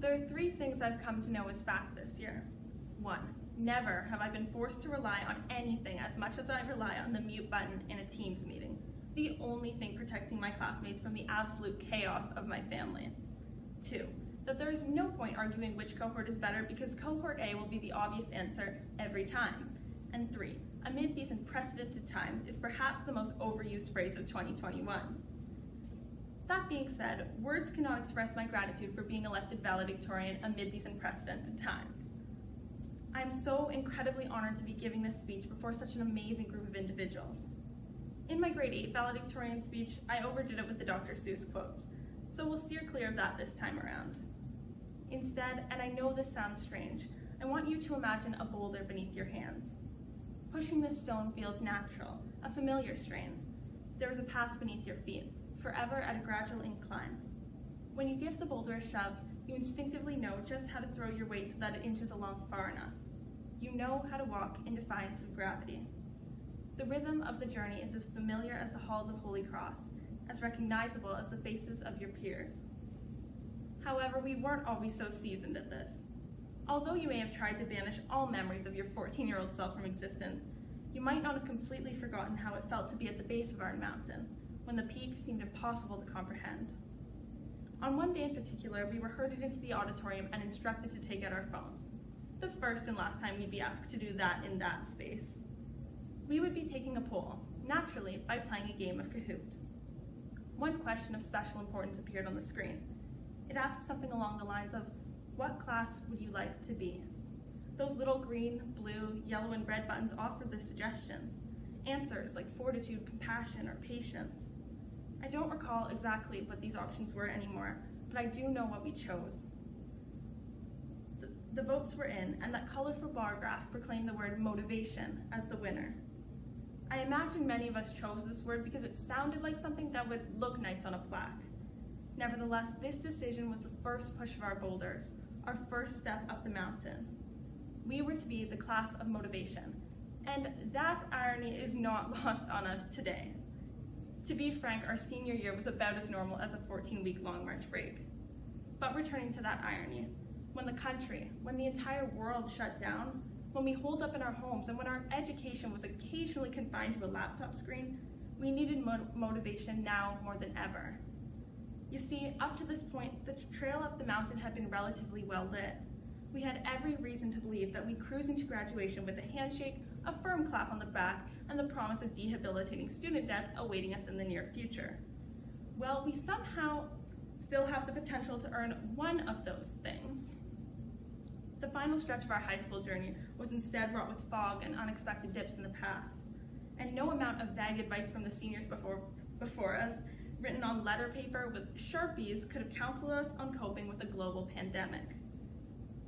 There are 3 things I've come to know as fact this year. 1. Never have I been forced to rely on anything as much as I rely on the mute button in a Teams meeting, the only thing protecting my classmates from the absolute chaos of my family. 2. That there is no point arguing which cohort is better because cohort A will be the obvious answer every time. And 3. Amid these unprecedented times is perhaps the most overused phrase of 2021. That being said, words cannot express my gratitude for being elected valedictorian amid these unprecedented times. I am so incredibly honored to be giving this speech before such an amazing group of individuals. In my grade 8 valedictorian speech, I overdid it with the Dr. Seuss quotes, so we'll steer clear of that this time around. Instead, and I know this sounds strange, I want you to imagine a boulder beneath your hands. Pushing this stone feels natural, a familiar strain. There is a path beneath your feet, forever at a gradual incline. When you give the boulder a shove, you instinctively know just how to throw your weight so that it inches along far enough. You know how to walk in defiance of gravity. The rhythm of the journey is as familiar as the halls of Holy Cross, as recognizable as the faces of your peers. However, we weren't always so seasoned at this. Although you may have tried to banish all memories of your 14-year-old self from existence, you might not have completely forgotten how it felt to be at the base of our mountain, when the peak seemed impossible to comprehend. On one day in particular, we were herded into the auditorium and instructed to take out our phones. The first and last time we'd be asked to do that in that space. We would be taking a poll, naturally, by playing a game of Kahoot. One question of special importance appeared on the screen. It asked something along the lines of, what class would you like to be? Those little green, blue, yellow, and red buttons offered their suggestions. Answers like fortitude, compassion, or patience. I don't recall exactly what these options were anymore, but I do know what we chose. The votes were in, and that colorful bar graph proclaimed the word motivation as the winner. I imagine many of us chose this word because it sounded like something that would look nice on a plaque. Nevertheless, this decision was the first push of our boulders, our first step up the mountain. We were to be the class of motivation, and that irony is not lost on us today. To be frank, our senior year was about as normal as a 14-week long March break. But returning to that irony, when the country, when the entire world shut down, when we holed up in our homes, and when our education was occasionally confined to a laptop screen, we needed motivation now more than ever. You see, up to this point, the trail up the mountain had been relatively well lit. We had every reason to believe that we'd cruise into graduation with a handshake, a firm clap on the back, and the promise of debilitating student debts awaiting us in the near future. Well, we somehow still have the potential to earn one of those things. The final stretch of our high school journey was instead wrought with fog and unexpected dips in the path. And no amount of vague advice from the seniors before us, written on letter paper with Sharpies, could have counseled us on coping with a global pandemic.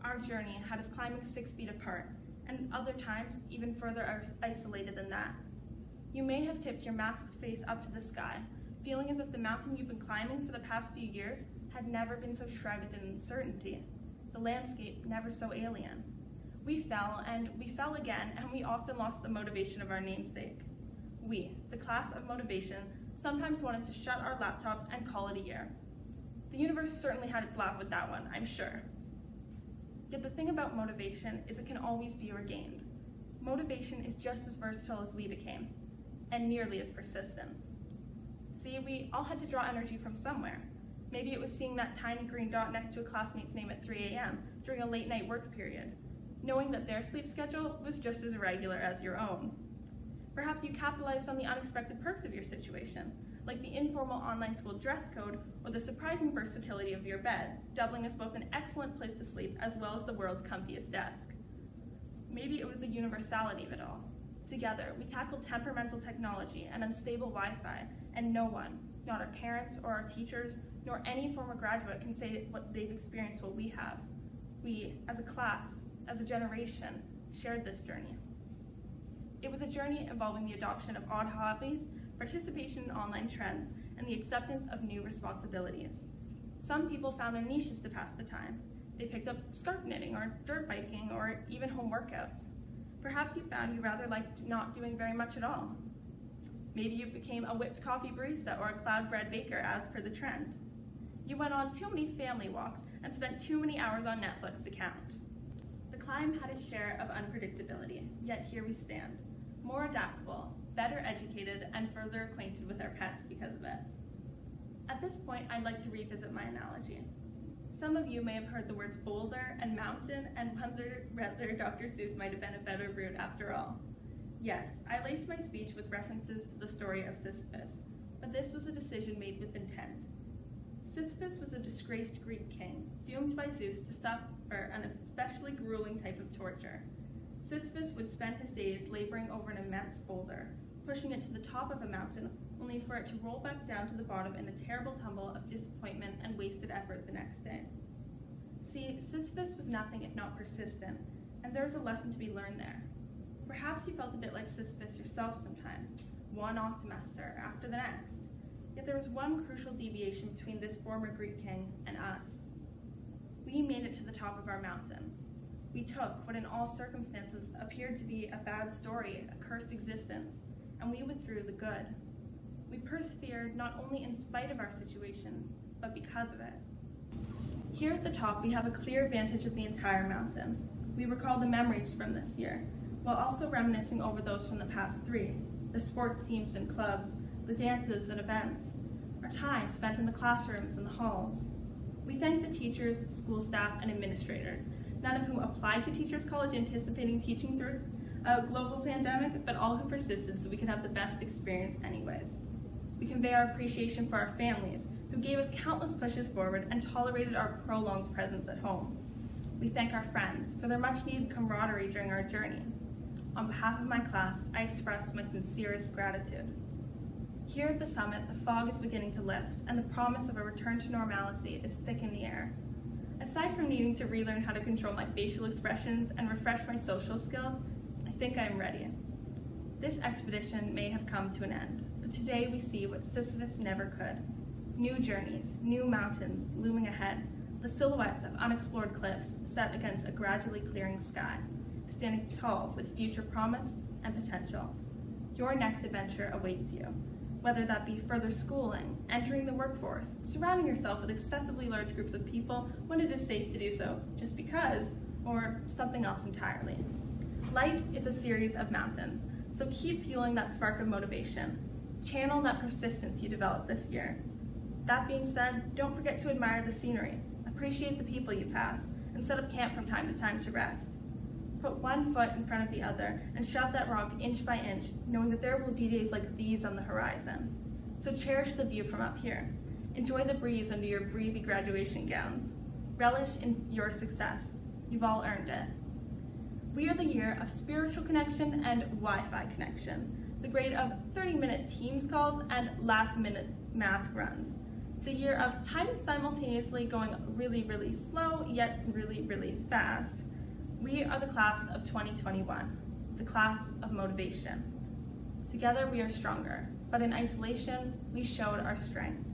Our journey had us climbing 6 feet apart, and other times even further isolated than that. You may have tipped your masked face up to the sky, feeling as if the mountain you've been climbing for the past few years had never been so shrouded in uncertainty, the landscape never so alien. We fell, and we fell again, and we often lost the motivation of our namesake. We, the class of motivation, sometimes wanted to shut our laptops and call it a year. The universe certainly had its laugh with that one, I'm sure. Yet the thing about motivation is it can always be regained. Motivation is just as versatile as we became, and nearly as persistent. See, we all had to draw energy from somewhere. Maybe it was seeing that tiny green dot next to a classmate's name at 3 a.m. during a late night work period, knowing that their sleep schedule was just as irregular as your own. Perhaps you capitalized on the unexpected perks of your situation, like the informal online school dress code or the surprising versatility of your bed, doubling as both an excellent place to sleep as well as the world's comfiest desk. Maybe it was the universality of it all. Together, we tackled temperamental technology and unstable Wi-Fi, and no one, not our parents or our teachers, nor any former graduate can say what they've experienced what we have. We, as a class, as a generation, shared this journey. It was a journey involving the adoption of odd hobbies, participation in online trends, and the acceptance of new responsibilities. Some people found their niches to pass the time. They picked up scarf knitting or dirt biking or even home workouts. Perhaps you found you rather liked not doing very much at all. Maybe you became a whipped coffee barista or a cloud bread baker as per the trend. You went on too many family walks and spent too many hours on Netflix to count. The climb had its share of unpredictability, yet here we stand, more adaptable, better educated, and further acquainted with our pets because of it. At this point, I'd like to revisit my analogy. Some of you may have heard the words boulder and mountain and wondered whether Dr. Seuss might have been a better route after all. Yes, I laced my speech with references to the story of Sisyphus, but this was a decision made with intent. Sisyphus was a disgraced Greek king, doomed by Zeus to suffer an especially grueling type of torture. Sisyphus would spend his days laboring over an immense boulder, pushing it to the top of a mountain, only for it to roll back down to the bottom in a terrible tumble of disappointment and wasted effort the next day. See, Sisyphus was nothing if not persistent, and there was a lesson to be learned there. Perhaps you felt a bit like Sisyphus yourself sometimes, one optimaster after the next. Yet there was one crucial deviation between this former Greek king and us. We made it to the top of our mountain. We took what in all circumstances appeared to be a bad story, a cursed existence, and we withdrew the good. We persevered not only in spite of our situation, but because of it. Here at the top, we have a clear vantage of the entire mountain. We recall the memories from this year, while also reminiscing over those from the past 3, the sports teams and clubs, the dances and events, our time spent in the classrooms and the halls. We thank the teachers, school staff, and administrators, none of whom applied to Teachers College anticipating teaching through a global pandemic, but all who persisted so we could have the best experience anyways. We convey our appreciation for our families, who gave us countless pushes forward and tolerated our prolonged presence at home. We thank our friends for their much-needed camaraderie during our journey. On behalf of my class, I express my sincerest gratitude. Here at the summit, the fog is beginning to lift, and the promise of a return to normalcy is thick in the air. Aside from needing to relearn how to control my facial expressions and refresh my social skills, I think I am ready. This expedition may have come to an end, but today we see what Sisyphus never could. New journeys, new mountains looming ahead, the silhouettes of unexplored cliffs set against a gradually clearing sky, standing tall with future promise and potential. Your next adventure awaits you, whether that be further schooling, entering the workforce, surrounding yourself with excessively large groups of people when it is safe to do so, just because, or something else entirely. Life is a series of mountains, so keep fueling that spark of motivation. Channel that persistence you developed this year. That being said, don't forget to admire the scenery, appreciate the people you pass, and set up camp from time to time to rest. Put one foot in front of the other and shove that rock inch by inch, knowing that there will be days like these on the horizon. So cherish the view from up here. Enjoy the breeze under your breezy graduation gowns. Relish in your success. You've all earned it. We are the year of spiritual connection and Wi-Fi connection, the grade of 30-minute Teams calls and last-minute mask runs, the year of time simultaneously going really, really slow, yet really, really fast. We are the class of 2021, the class of motivation. Together we are stronger, but in isolation, we showed our strength.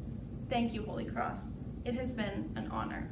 Thank you, Holy Cross. It has been an honor.